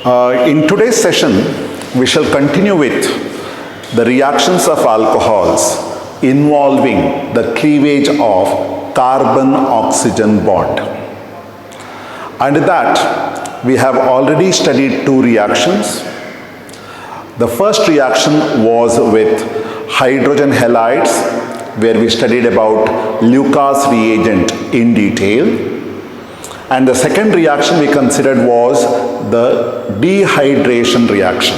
In today's session, we shall continue with the reactions of alcohols involving the cleavage of carbon-oxygen bond. And that, we have already studied two reactions. The first reaction was with hydrogen halides, where we studied about Lucas reagent in detail. And the second reaction we considered was the dehydration reaction.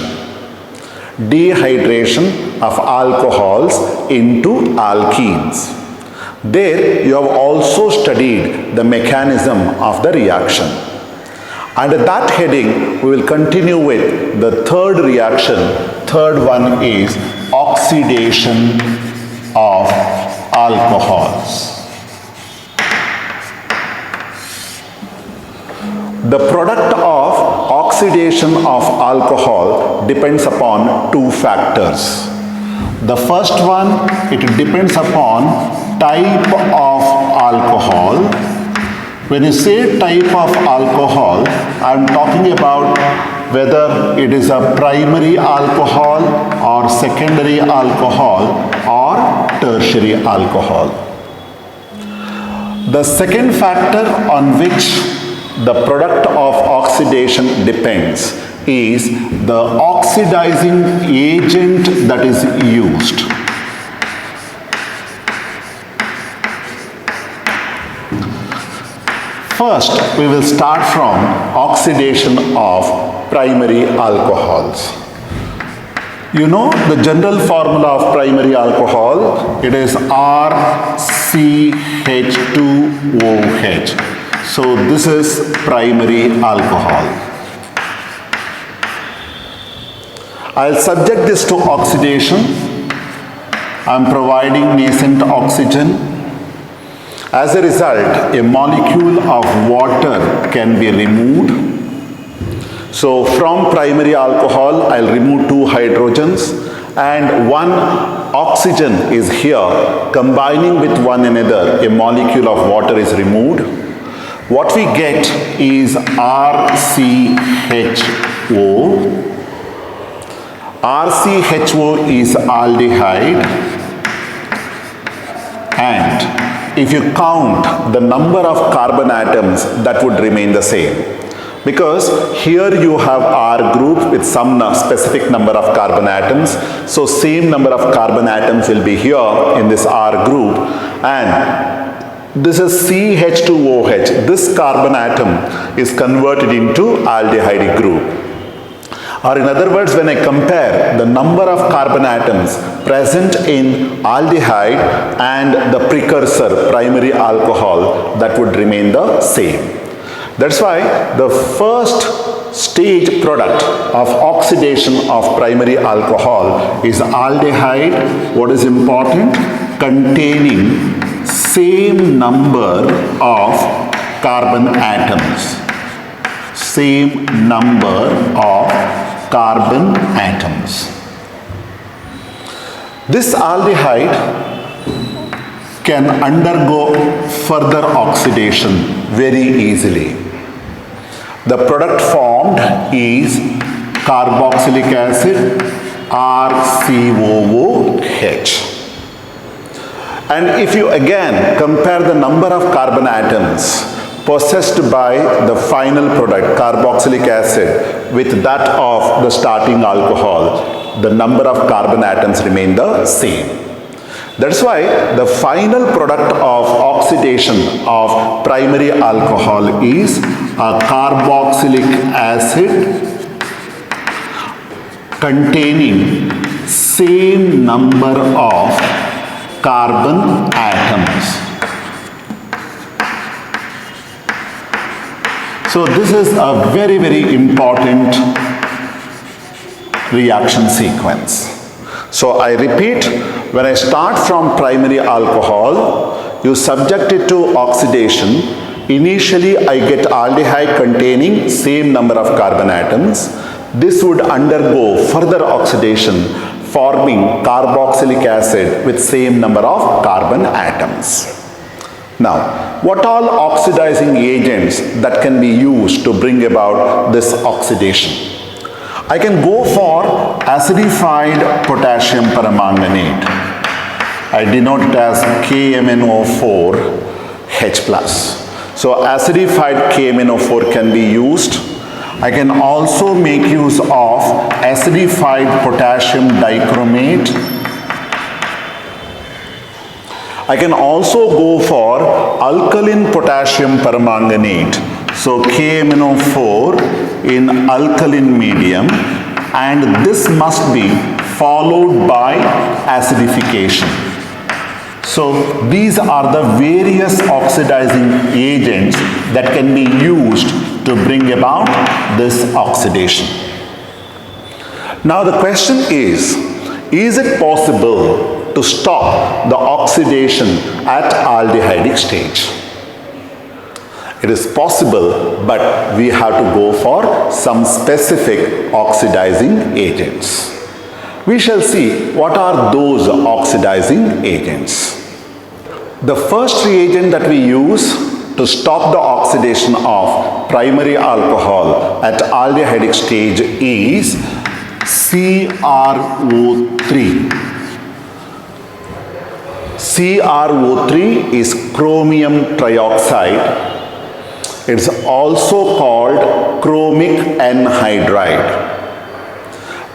Dehydration of alcohols into alkenes. There you have also studied the mechanism of the reaction. Under that heading, we will continue with the third reaction. Third one is oxidation of alcohols. The product of oxidation of alcohol depends upon two factors. The first one, it depends upon type of alcohol. When you say type of alcohol, I am talking about whether it is a primary alcohol or secondary alcohol or tertiary alcohol. The second factor on which the product of oxidation depends is the oxidizing agent that is used. First, we will start from oxidation of primary alcohols. You know the general formula of primary alcohol, it is RCH2OH. So this is primary alcohol. I'll subject this to oxidation. I'm providing nascent oxygen. As a result, a molecule of water can be removed. So from primary alcohol, I'll remove two hydrogens and one oxygen is here. Combining with one another, a molecule of water is removed. What we get is RCHO. RCHO is aldehyde, and if you count the number of carbon atoms, that would remain the same. Because here you have R group with some specific number of carbon atoms. So same number of carbon atoms will be here in this R group, and this is CH2OH. This carbon atom is converted into aldehyde group. Or in other words, when I compare the number of carbon atoms present in aldehyde and the precursor primary alcohol, that would remain the same. That's why the first stage product of oxidation of primary alcohol is aldehyde. What is important? Containing same number of carbon atoms. Same number of carbon atoms. This aldehyde can undergo further oxidation very easily. The product formed is carboxylic acid, RCOOH. And if you again compare the number of carbon atoms possessed by the final product, carboxylic acid, with that of the starting alcohol, the number of carbon atoms remain the same. That's why the final product of oxidation of primary alcohol is a carboxylic acid containing same number of carbon atoms. So this is a very, very important reaction sequence. So I repeat, when I start from primary alcohol, you subject it to oxidation. Initially, I get aldehyde containing same number of carbon atoms. This would undergo further oxidation, forming carboxylic acid with same number of carbon atoms. Now, what all oxidizing agents that can be used to bring about this oxidation? I can go for acidified potassium permanganate. I denote it as KMnO4H+. So acidified KMnO4 can be used. I can also make use of acidified potassium dichromate. I can also go for alkaline potassium permanganate. So KMnO4 in alkaline medium, and this must be followed by acidification. So these are the various oxidizing agents that can be used to bring about this oxidation. Now the question is it possible to stop the oxidation at aldehydic stage? It is possible, but we have to go for some specific oxidizing agents. We shall see what are those oxidizing agents. The first reagent that we use to stop the oxidation of primary alcohol at aldehydic stage is CrO3. CrO3 is chromium trioxide. It's also called chromic anhydride.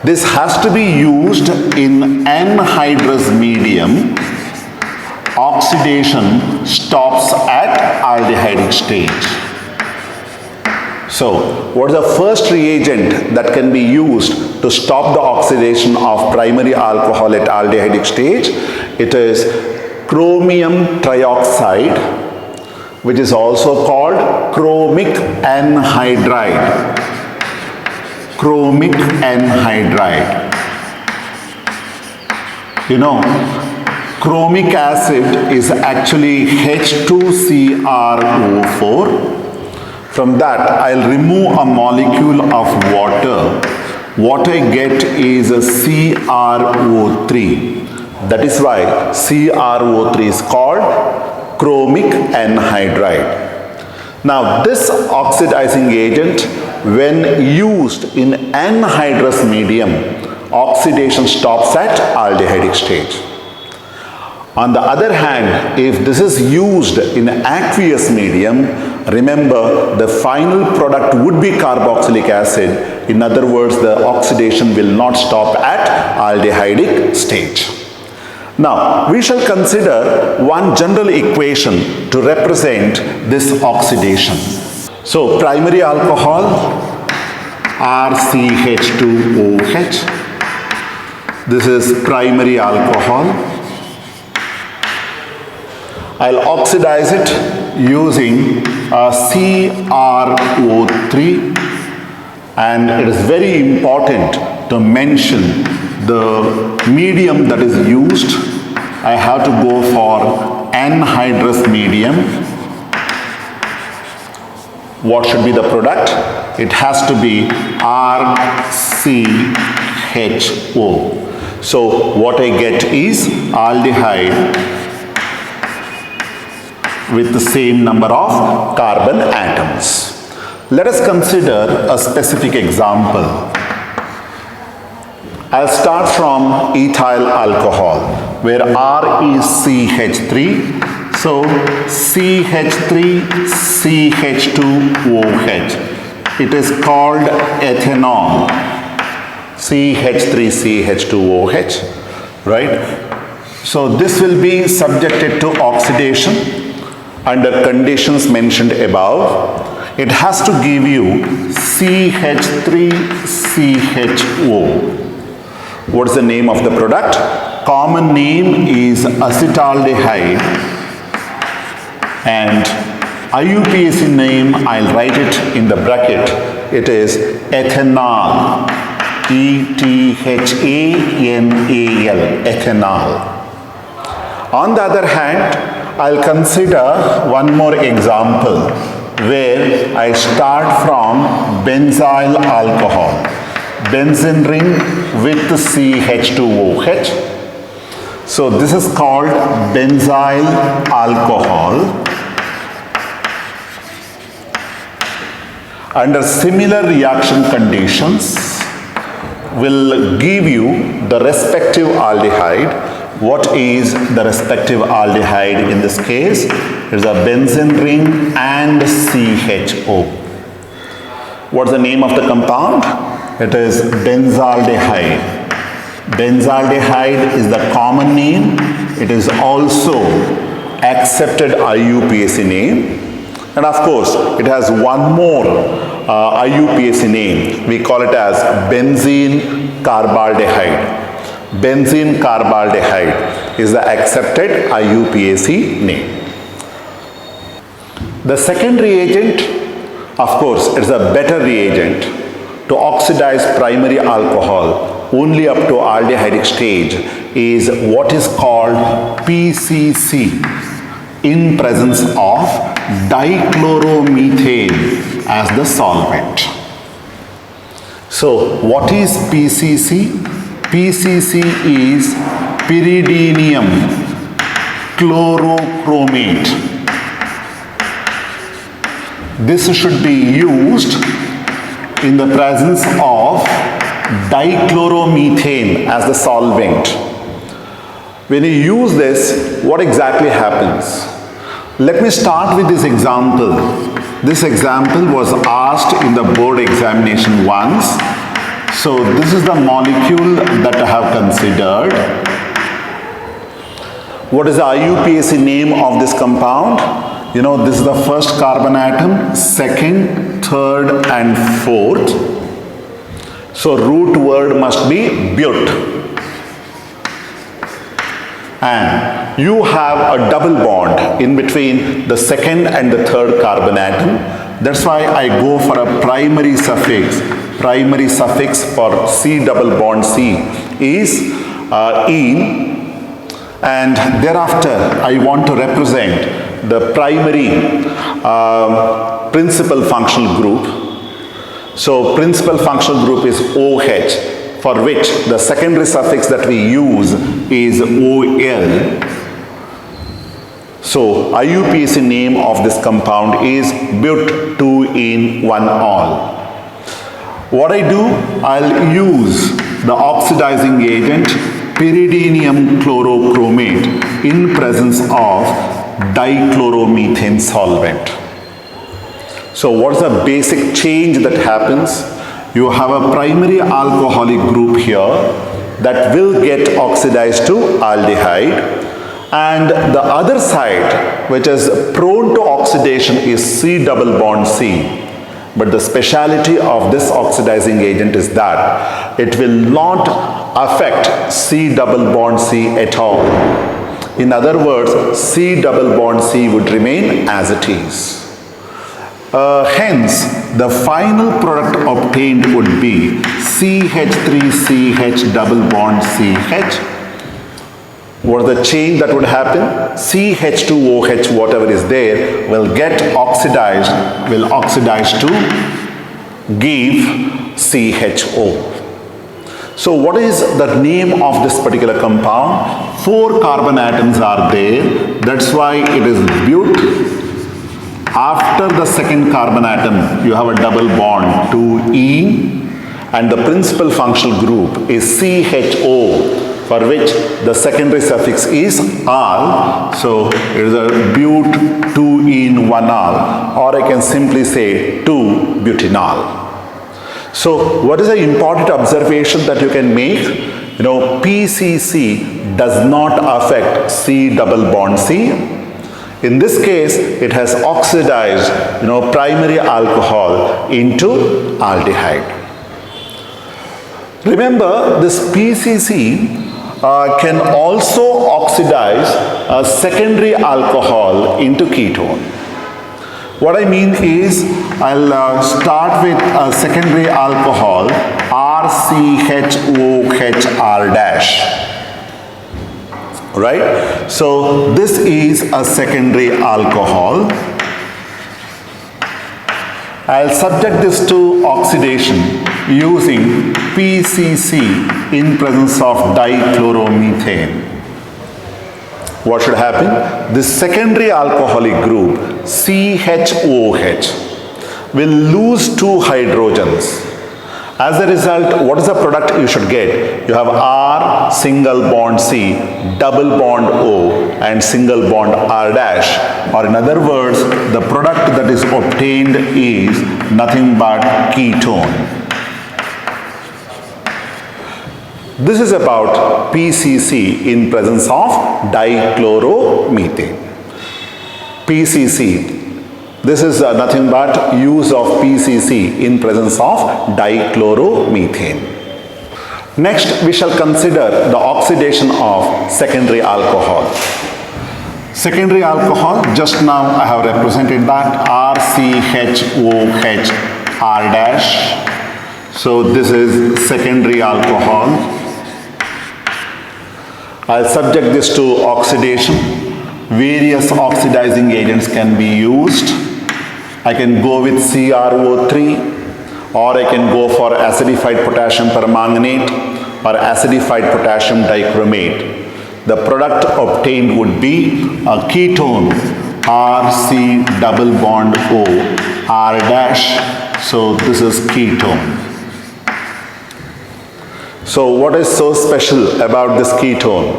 This has to be used in anhydrous medium. Oxidation stops at aldehydic stage. So, what is the first reagent that can be used to stop the oxidation of primary alcohol at aldehydic stage? It is chromium trioxide, which is also called chromic anhydride. Chromic anhydride. You know, chromic acid is actually H2CrO4. From that, I'll remove a molecule of water. What I get is a CrO3. That is why CrO3 is called chromic anhydride. Now, this oxidizing agent, when used in anhydrous medium, oxidation stops at aldehydic stage. On the other hand, if this is used in aqueous medium, remember the final product would be carboxylic acid. In other words, the oxidation will not stop at aldehydic stage. Now, we shall consider one general equation to represent this oxidation. So, primary alcohol, RCH2OH. This is primary alcohol. I'll oxidize it using CrO3, and it is very important to mention the medium that is used. I have to go for anhydrous medium. What should be the product? It has to be RCHO. So what I get is aldehyde with the same number of carbon atoms. Let us consider a specific example. I'll start from ethyl alcohol, where R is CH3. So CH3CH2OH. It is called ethanol. CH3CH2OH, right? So this will be subjected to oxidation under conditions mentioned above. It has to give you CH3CHO. What is the name of the product? Common name is acetaldehyde, and IUPAC name, I'll write it in the bracket. It is ethanal. ETHANAL, ethanal. On the other hand, I'll consider one more example where I start from benzyl alcohol. Benzene ring with CH2OH. So this is called benzyl alcohol. under similar reaction conditions will give you the respective aldehyde. What is the respective aldehyde in this case? It is a benzene ring and CHO. What's the name of the compound? It is benzaldehyde. Benzaldehyde is the common name. It is also accepted IUPAC name. And of course, it has one more IUPAC name. We call it as benzene carbaldehyde. Benzene carbaldehyde is the accepted IUPAC name. The second reagent, of course, it's a better reagent to oxidize primary alcohol only up to aldehydic stage is what is called PCC in presence of dichloromethane as the solvent. So what is PCC? PCC is pyridinium chlorochromate. This should be used in the presence of dichloromethane as the solvent. When you use this, what exactly happens? Let me start with this example. This example was asked in the board examination once. So this is the molecule that I have considered. What is the IUPAC name of this compound? You know, this is the first carbon atom, second, third and fourth. So root word must be but. And you have a double bond in between the second and the third carbon atom. That's why I go for a primary suffix. Primary suffix for C double bond C is ene, and thereafter I want to represent the primary principal functional group. So principal functional group is OH, for which the secondary suffix that we use is OL. So IUPAC name of this compound is but2-ene-1-ol. What I do, I'll use the oxidizing agent pyridinium chlorochromate in presence of dichloromethane solvent. So what's the basic change that happens? You have a primary alcoholic group here that will get oxidized to aldehyde, and the other side which is prone to oxidation is C double bond C. But the speciality of this oxidizing agent is that it will not affect C double bond C at all. In other words, C double bond C would remain as it is. Hence, the final product obtained would be CH3CH double bond CH. What is the change that would happen? CH2OH, whatever is there, will get oxidized, will oxidize to give CHO. So what is the name of this particular compound? 4 carbon atoms are there. That's why it is but. After the second carbon atom, you have a double bond to ene, and the principal functional group is CHO, for which the secondary suffix is -al. So it is a but2-ene-1-ol, or I can simply say 2-butanol. So what is the important observation that you can make? You know, PCC does not affect C double bond C. In this case, it has oxidized, you know, primary alcohol into aldehyde. Remember, this PCC can also oxidize a secondary alcohol into ketone. What I mean is, I'll start with a secondary alcohol, RCHOHR dash. Right? So this is a secondary alcohol. I'll subject this to oxidation using PCC in presence of dichloromethane. What should happen? This secondary alcoholic group, CHOH, will lose 2 hydrogens. As a result, what is the product you should get? You have R single bond C, double bond O and single bond R dash. Or in other words, the product that is obtained is nothing but ketone. This is about PCC in presence of dichloromethane. PCC. This is nothing but use of PCC in presence of dichloromethane. Next, we shall consider the oxidation of secondary alcohol. Secondary alcohol, just now I have represented that RCHOH R dash. So this is secondary alcohol. I'll subject this to oxidation. Various oxidizing agents can be used. I can go with CrO3, or I can go for acidified potassium permanganate or acidified potassium dichromate. The product obtained would be a ketone, RC double bond O, R dash. So this is ketone. So what is so special about this ketone?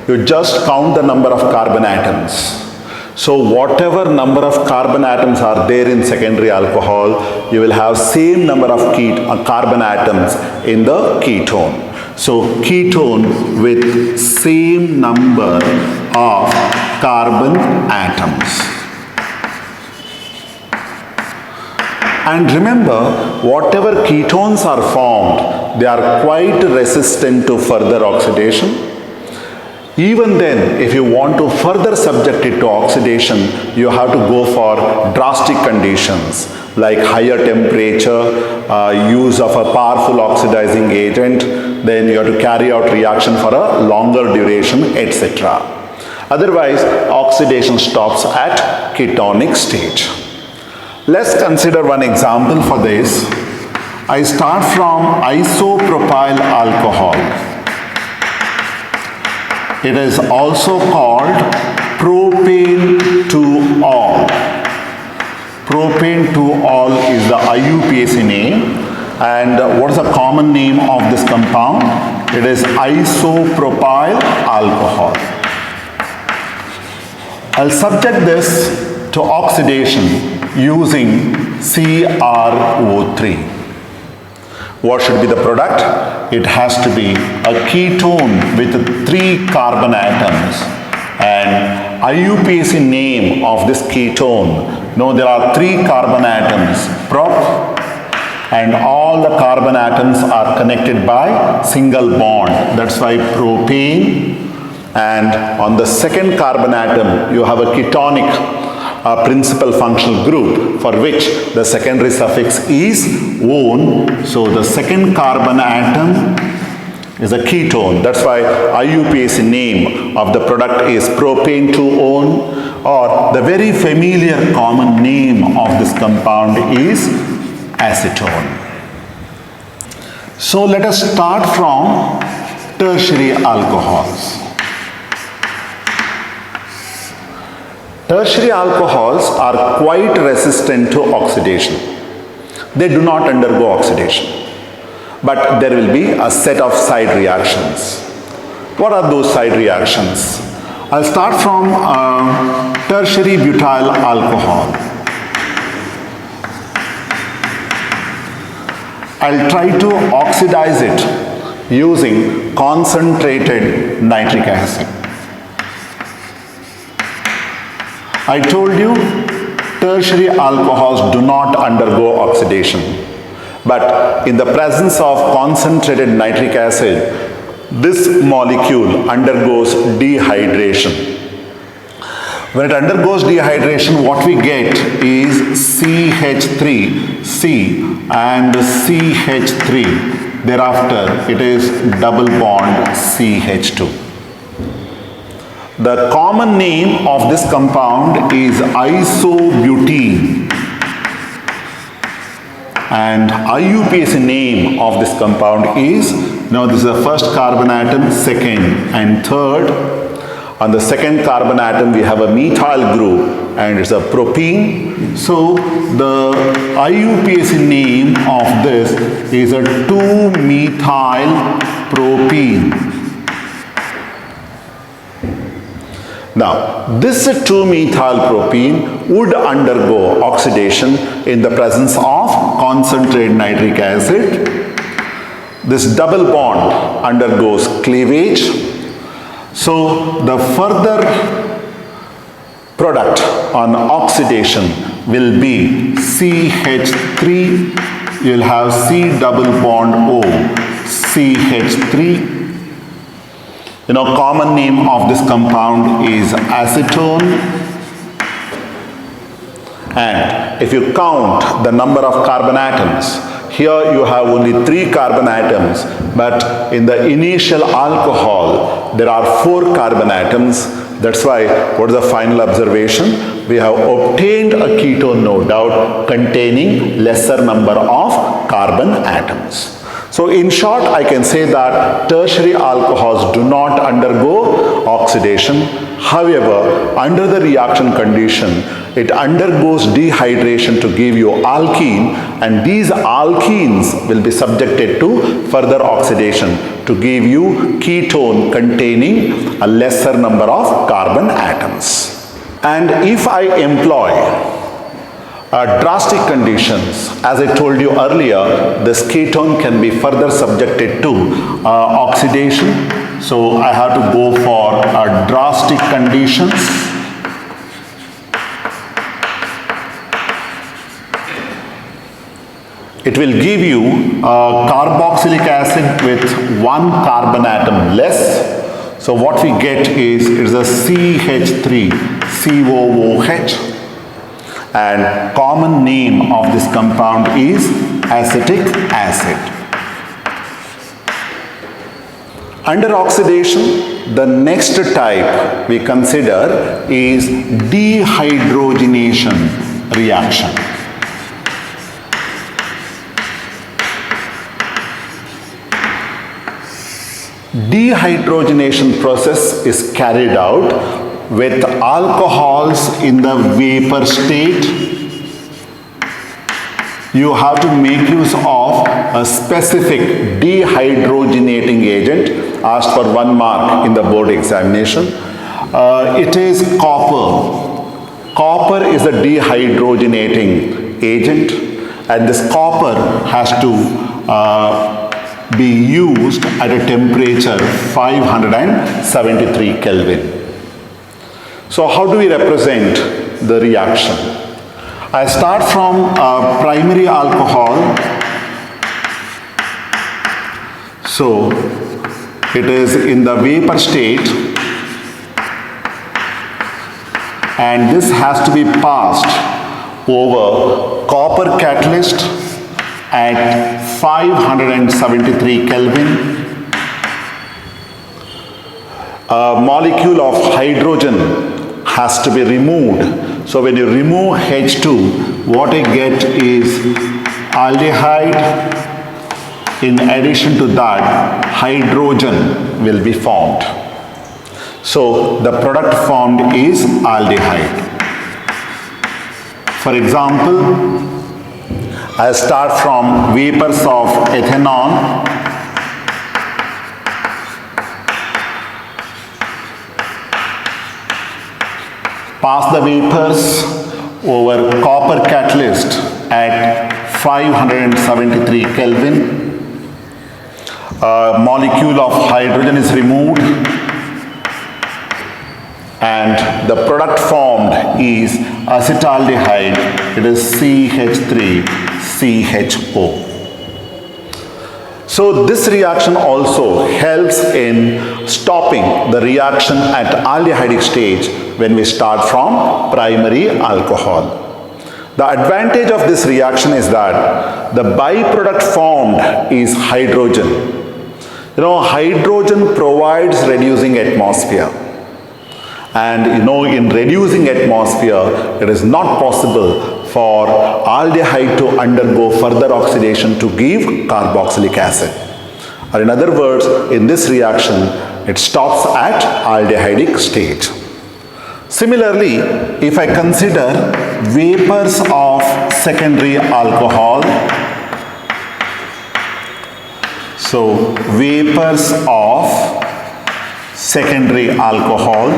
You just count the number of carbon atoms. So whatever number of carbon atoms are there in secondary alcohol, you will have same number of carbon atoms in the ketone. So ketone with same number of carbon atoms. And remember, whatever ketones are formed, they are quite resistant to further oxidation. Even then, if you want to further subject it to oxidation, you have to go for drastic conditions like higher temperature, use of a powerful oxidizing agent, then you have to carry out reaction for a longer duration, etc. Otherwise, oxidation stops at ketonic stage. Let's consider one example for this. I start from isopropyl alcohol. It is also called propane 2-ol. Propane 2-ol is the IUPAC name. And what is the common name of this compound? It is isopropyl alcohol. I'll subject this to oxidation using CrO3. What should be the product? It has to be a ketone with 3 carbon atoms. And IUPAC name of this ketone, no, there are 3 carbon atoms, prop, and all the carbon atoms are connected by single bond. That's why propane. And on the second carbon atom, you have a ketonic principal functional group for which the secondary suffix is -one. So the second carbon atom is a ketone. That's why IUPAC name of the product is propane 2-ol, or the very familiar common name of this compound is acetone. So let us start from tertiary alcohols. Tertiary alcohols are quite resistant to oxidation. They do not undergo oxidation. But there will be a set of side reactions. What are those side reactions? I'll start from tertiary butyl alcohol. I'll try to oxidize it using concentrated nitric acid. I told you tertiary alcohols do not undergo oxidation, but in the presence of concentrated nitric acid, this molecule undergoes dehydration. When it undergoes dehydration, what we get is CH3C and CH3. Thereafter, it is double bond CH2. The common name of this compound is isobutane, and IUPAC name of this compound is, now this is the first carbon atom, second and third. On the second carbon atom we have a methyl group and it's a propene. So the IUPAC name of this is a 2-methyl propene. Now, this 2-methyl propene would undergo oxidation in the presence of concentrated nitric acid. This double bond undergoes cleavage. So, the further product on oxidation will be CH3. You'll have C double bond O, CH3. Common name of this compound is acetone. And if you count the number of carbon atoms, here you have only 3 carbon atoms, but in the initial alcohol, there are 4 carbon atoms. That's why, what is the final observation? We have obtained a ketone, no doubt, containing lesser number of carbon atoms. So in short, I can say that tertiary alcohols do not undergo oxidation. However, under the reaction condition, it undergoes dehydration to give you alkene, and these alkenes will be subjected to further oxidation to give you ketone containing a lesser number of carbon atoms. And if I employ drastic conditions, as I told you earlier, this ketone can be further subjected to oxidation. So I have to go for drastic conditions. It will give you carboxylic acid with 1 carbon atom less. So what we get is a CH3COOH. And common name of this compound is acetic acid. Under oxidation, the next type we consider is dehydrogenation reaction. Dehydrogenation process is carried out with alcohols in the vapor state. You have to make use of a specific dehydrogenating agent asked for 1 mark in the board examination. It is copper. Copper is a dehydrogenating agent, and this copper has to be used at a temperature 573 Kelvin. So how do we represent the reaction? I start from primary alcohol. So it is in the vapor state, and this has to be passed over copper catalyst at 573 Kelvin. A molecule of hydrogen has to be removed. So when you remove H2, what I get is aldehyde. In addition to that, hydrogen will be formed. So the product formed is aldehyde. For example, I start from vapors of ethanol. Pass the vapors over copper catalyst at 573 Kelvin. A molecule of hydrogen is removed, and the product formed is acetaldehyde. It is CH3CHO. So this reaction also helps in stopping the reaction at aldehydic stage when we start from primary alcohol. The advantage of this reaction is that the byproduct formed is hydrogen. Hydrogen provides reducing atmosphere. And in reducing atmosphere, it is not possible for aldehyde to undergo further oxidation to give carboxylic acid. Or in other words, in this reaction, it stops at aldehydic stage. Similarly, if I consider vapors of secondary alcohol, so vapors of secondary alcohol,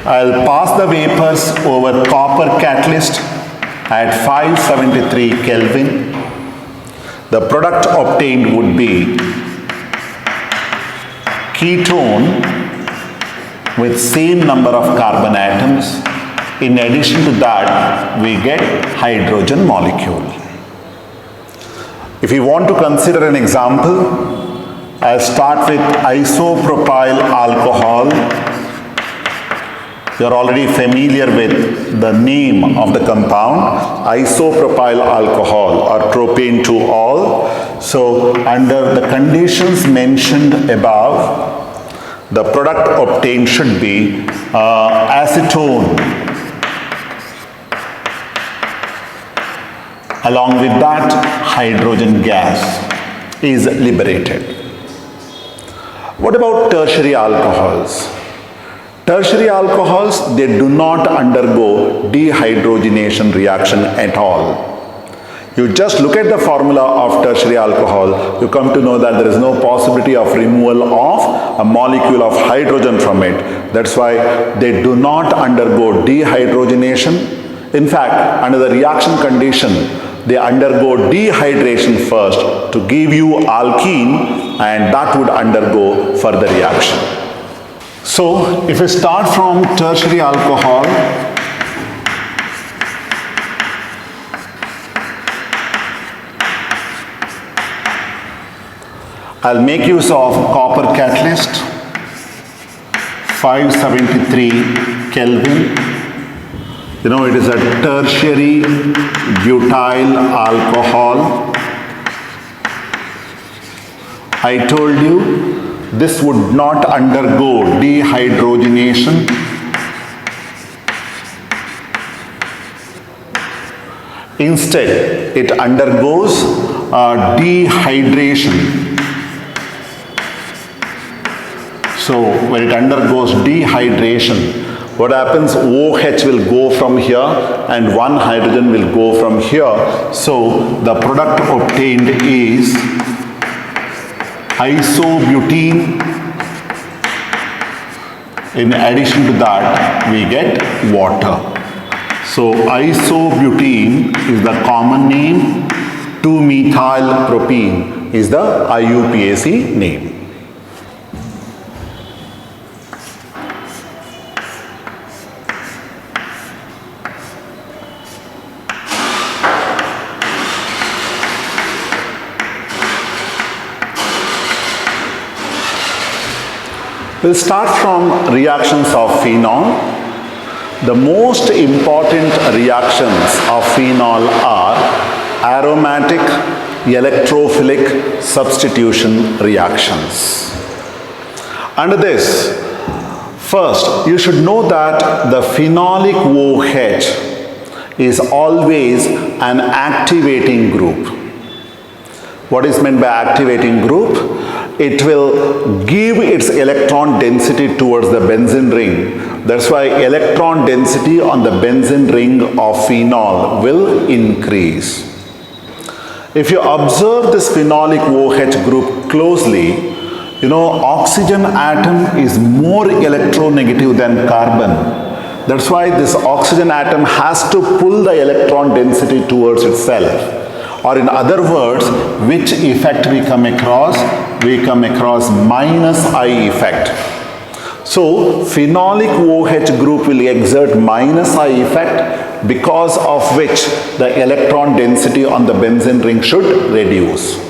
I'll pass the vapors over copper catalyst at 573 Kelvin. The product obtained would be ketone with same number of carbon atoms. In addition to that, we get hydrogen molecule. If you want to consider an example, I'll start with isopropyl alcohol. You're already familiar with the name of the compound, isopropyl alcohol or propane 2-ol. So under the conditions mentioned above, the product obtained should be acetone. Along with that, hydrogen gas is liberated. What about tertiary alcohols? Tertiary alcohols, they do not undergo dehydrogenation reaction at all. You just look at the formula of tertiary alcohol, you come to know that there is no possibility of removal of a molecule of hydrogen from it. That's why they do not undergo dehydrogenation. In fact, under the reaction condition, they undergo dehydration first to give you alkene, and that would undergo further reaction. So, if we start from tertiary alcohol, I'll make use of copper catalyst, 573 Kelvin. You know, it is a tertiary butyl alcohol. I told you this would not undergo dehydrogenation. Instead, it undergoes dehydration. So, when it undergoes dehydration, what happens? OH will go from here and one hydrogen will go from here. So, the product obtained is isobutane. In addition to that, we get water. So, isobutane is the common name, 2-methyl propene is the IUPAC name. We'll start from reactions of phenol. The most important reactions of phenol are aromatic electrophilic substitution reactions. Under this, first you should know that the phenolic OH is always an activating group. What is meant by activating group? It will give its electron density towards the benzene ring. That's why electron density on the benzene ring of phenol will increase. If you observe this phenolic OH group closely, you know, oxygen atom is more electronegative than carbon. That's why this oxygen atom has to pull the electron density towards itself. Or in other words, which effect we come across? We come across minus I effect. So, phenolic OH group will exert minus I effect, because of which the electron density on the benzene ring should reduce.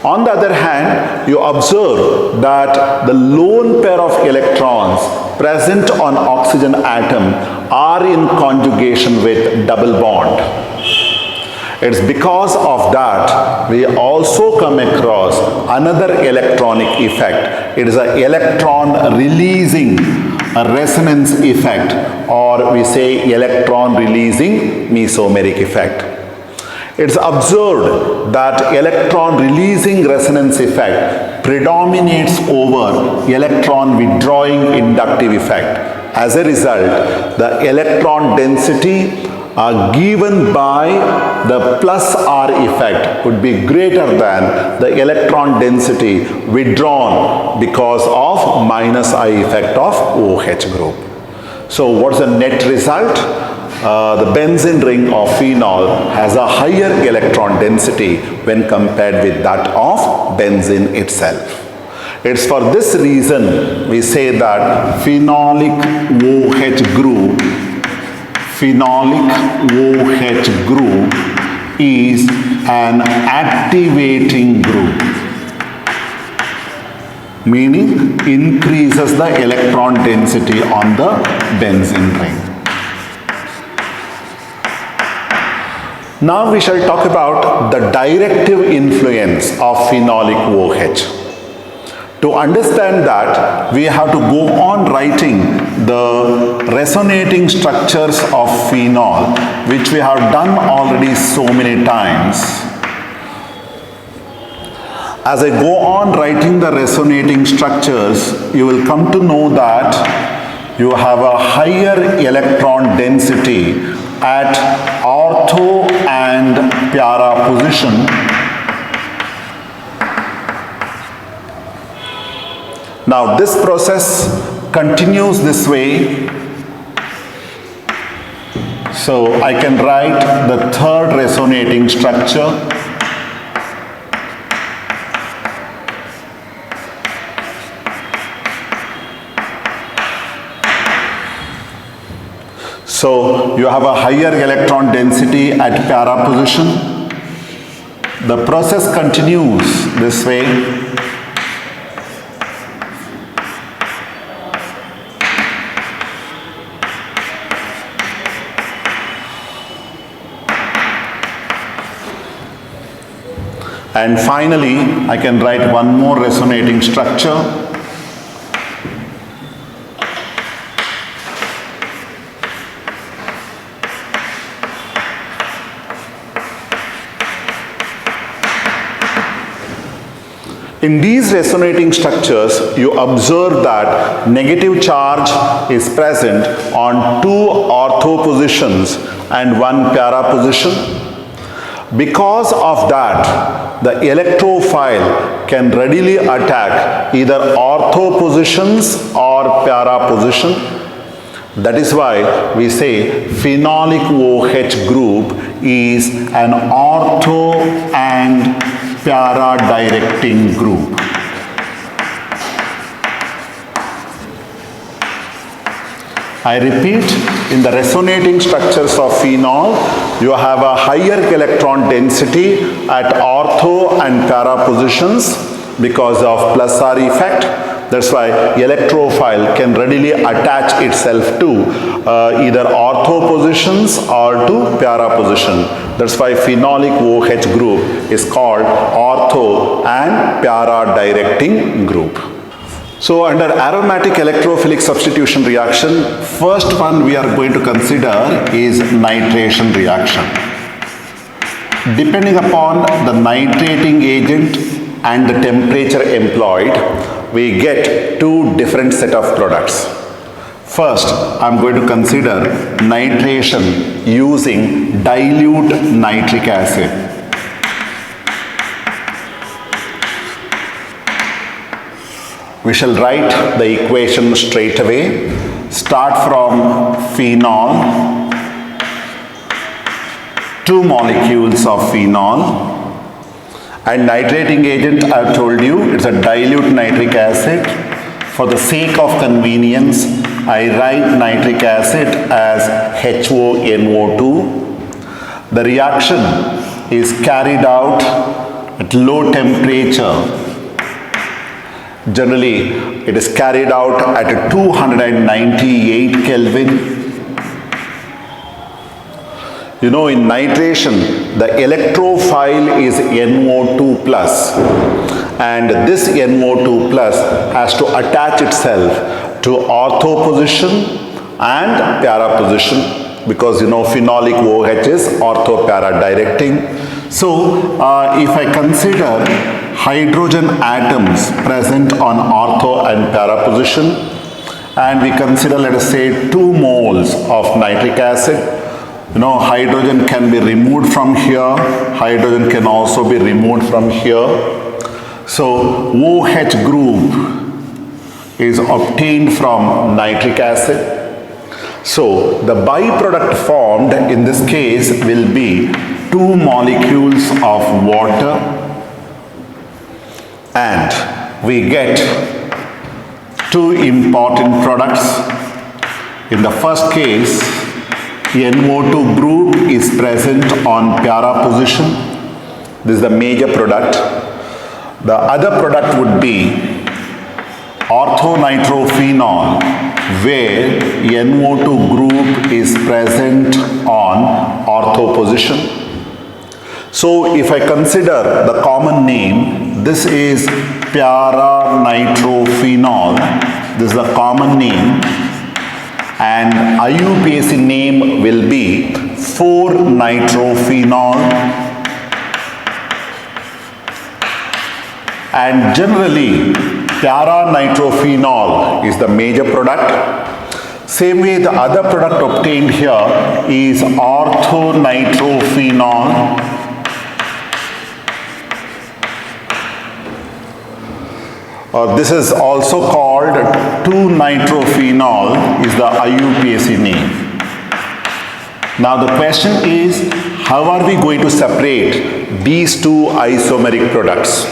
On the other hand, you observe that the lone pair of electrons present on oxygen atom are in conjugation with double bond. It's because of that we also come across another electronic effect. It is an electron releasing a resonance effect, or we say electron releasing mesomeric effect. It's observed that electron releasing resonance effect predominates over electron withdrawing inductive effect. As a result, the electron density given by the plus R effect would be greater than the electron density withdrawn because of minus I effect of OH group. So what's the net result? The benzene ring of phenol has a higher electron density when compared with that of benzene itself. It's for this reason we say that phenolic OH group is an activating group, meaning increases the electron density on the benzene ring. Now we shall talk about the directive influence of phenolic OH. To understand that, we have to go on writing the resonating structures of phenol, which we have done already so many times. As I go on writing the resonating structures, you will come to know that you have a higher electron density at ortho and para position. Now this process continues this way. So I can write the third resonating structure. So you have a higher electron density at para position. The process continues this way. And finally, I can write one more resonating structure. In these resonating structures, you observe that negative charge is present on two ortho positions and one para position. Because of that, the electrophile can readily attack either ortho positions or para position. That is why we say phenolic OH group is an ortho and para directing group. I repeat, in the resonating structures of phenol, you have a higher electron density at ortho and para positions because of plus R effect. That's why electrophile can readily attach itself to either ortho positions or to para position. That's why phenolic OH group is called ortho and para directing group. So under aromatic electrophilic substitution reaction, first one we are going to consider is nitration reaction. Depending upon the nitrating agent and the temperature employed, we get two different set of products. First, I am going to consider nitration using dilute nitric acid. We shall write the equation straight away. Start from phenol, 2 molecules of phenol, and nitrating agent I have told you it's a dilute nitric acid. For the sake of convenience, I write nitric acid as HONO2. The reaction is carried out at low temperature. Generally, it is carried out at 298 Kelvin. You know, in nitration, the electrophile is NO2 plus, and this NO2 plus has to attach itself to ortho position and para position, because you know phenolic OH is ortho para directing. So, if I consider hydrogen atoms present on ortho and para position, and we consider, let us say, 2 moles of nitric acid, hydrogen can be removed from here, hydrogen can also be removed from here. So, OH group is obtained from nitric acid. So, the byproduct formed in this case will be 2 molecules of water, and we get 2 important products. In the first case, NO2 group is present on para position. This is the major product. The other product would be orthonitrophenol, where NO2 group is present on ortho position. So if I consider the common name, this is para-nitrophenol. This is the common name, and IUPAC name will be 4-nitrophenol. And generally, para-nitrophenol is the major product. Same way, the other product obtained here is orthonitrophenol. This is also called 2-nitrophenol is the IUPAC name. Now the question is, how are we going to separate these 2 isomeric products?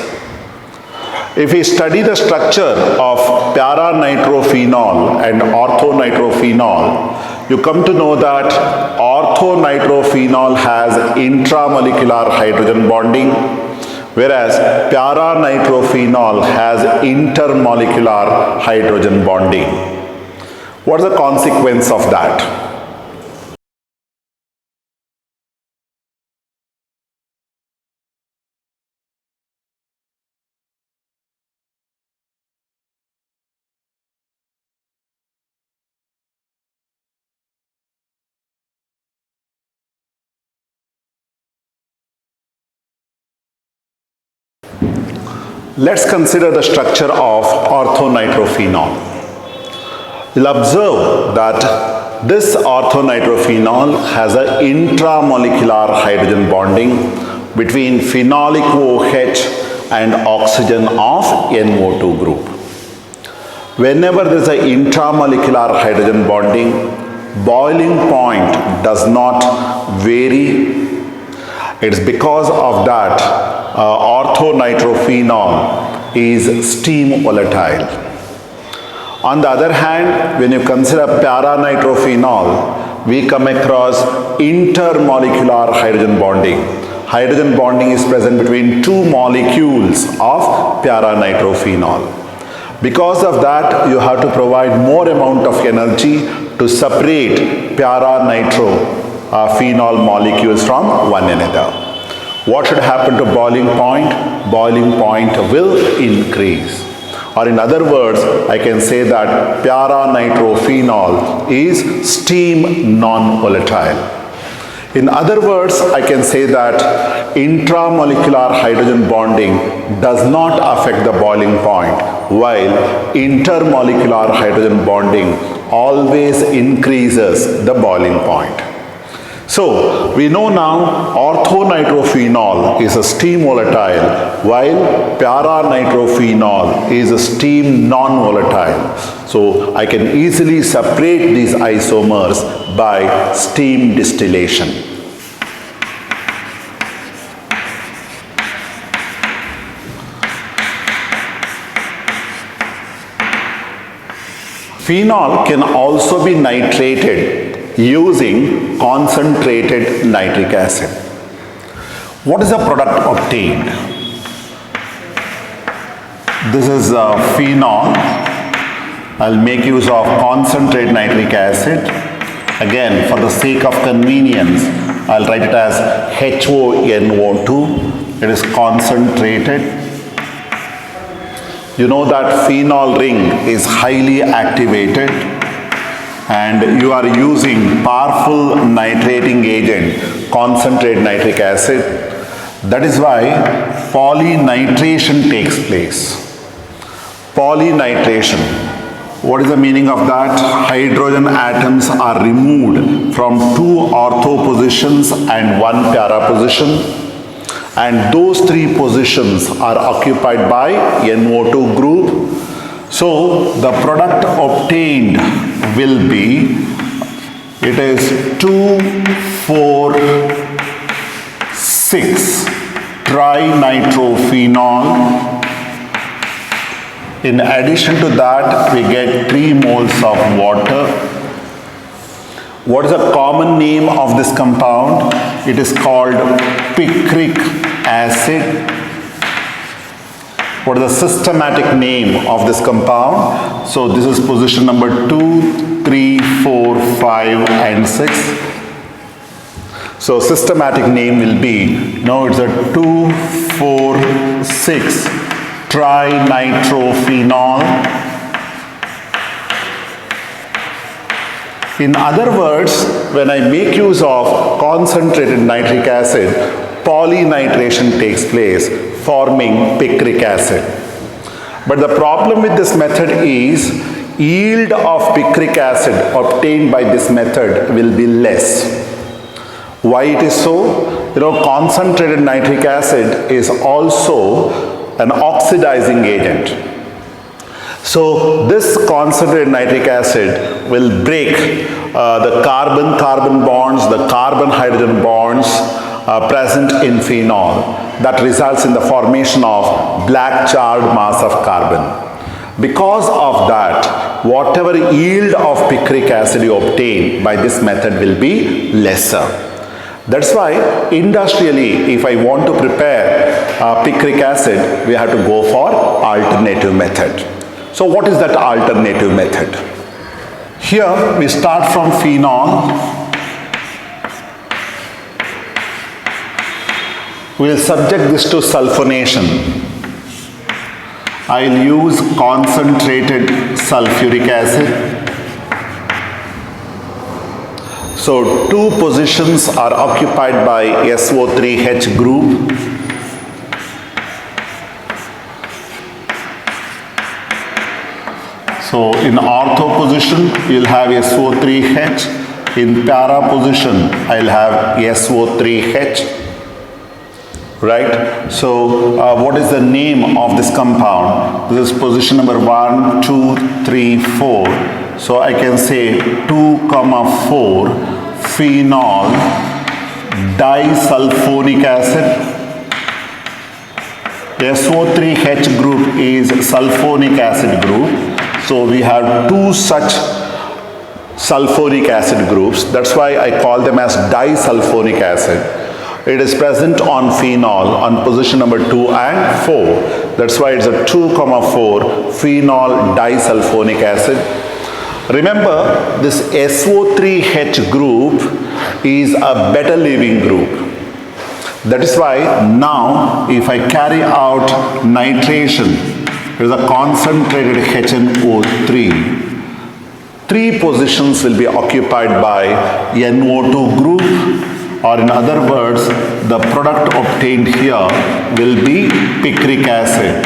If we study the structure of para-nitrophenol and orthonitrophenol, you come to know that orthonitrophenol has intramolecular hydrogen bonding, whereas para-nitrophenol has intermolecular hydrogen bonding. What is the consequence of that? Let's consider the structure of orthonitrophenol. You'll observe that this orthonitrophenol has an intramolecular hydrogen bonding between phenolic OH and oxygen of NO2 group. Whenever there is an intramolecular hydrogen bonding, boiling point does not vary. It's because of that orthonitrophenol is steam volatile. On the other hand, when you consider para-nitrophenol, we come across intermolecular hydrogen bonding. Hydrogen bonding is present between 2 molecules of para-nitrophenol. Because of that, you have to provide more amount of energy to separate para-nitrophenol molecules from one another. What should happen to boiling point? Boiling point will increase. Or in other words, I can say that para-nitrophenol is steam non-volatile. In other words, I can say that intramolecular hydrogen bonding does not affect the boiling point, while intermolecular hydrogen bonding always increases the boiling point. So, we know now orthonitrophenol is a steam volatile, while para-nitrophenol is a steam non-volatile. So, I can easily separate these isomers by steam distillation. Phenol can also be nitrated using concentrated nitric acid. What is the product obtained? This is phenol. I'll make use of concentrated nitric acid. Again, for the sake of convenience, I'll write it as HONO2. It is concentrated. You know that phenol ring is highly activated, and you are using powerful nitrating agent, concentrated nitric acid. That is why polynitration takes place. Polynitration. What is the meaning of that? Hydrogen atoms are removed from 2 ortho positions and 1 para position, and those 3 positions are occupied by NO2 group. So the product obtained will be, it is 2,4,6 trinitrophenol. In addition to that, we get 3 moles of water. What is the common name of this compound? It is called picric acid. What is the systematic name of this compound? So this is position number 2, 3, 4, 5 and 6. So systematic name will be, no, it's a 2,4,6 trinitrophenol. In other words, when I make use of concentrated nitric acid, polynitration takes place, forming picric acid. But the problem with this method is, yield of picric acid obtained by this method will be less. Why it is so? Concentrated nitric acid is also an oxidizing agent. So this concentrated nitric acid will break the carbon-carbon bonds, the carbon-hydrogen bonds present in phenol. That results in the formation of black charred mass of carbon. Because of that, whatever yield of picric acid you obtain by this method will be lesser. That's why industrially, if I want to prepare picric acid, we have to go for alternative method. So what is that alternative method? Here we start from phenol. We will subject this to sulfonation. I will use concentrated sulfuric acid. So 2 positions are occupied by SO3H group. So in ortho position, you'll have SO3H. In para position, I'll have SO3H. Right? So what is the name of this compound? This is position number 1, 2, 3, 4. So I can say 2,4 phenol disulfonic acid. SO3H group is sulfonic acid group. So we have 2 such sulfonic acid groups. That's why I call them as disulfonic acid. It is present on phenol on position number 2 and 4. That's why it's a 2,4 phenol disulfonic acid. Remember, this SO3H group is a better leaving group. That is why now if I carry out nitration, there is a concentrated HNO3. 3 positions will be occupied by NO2 group, or in other words, the product obtained here will be picric acid.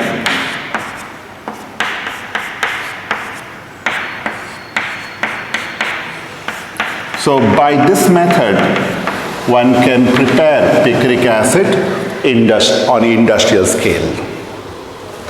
So by this method, one can prepare picric acid on industrial scale.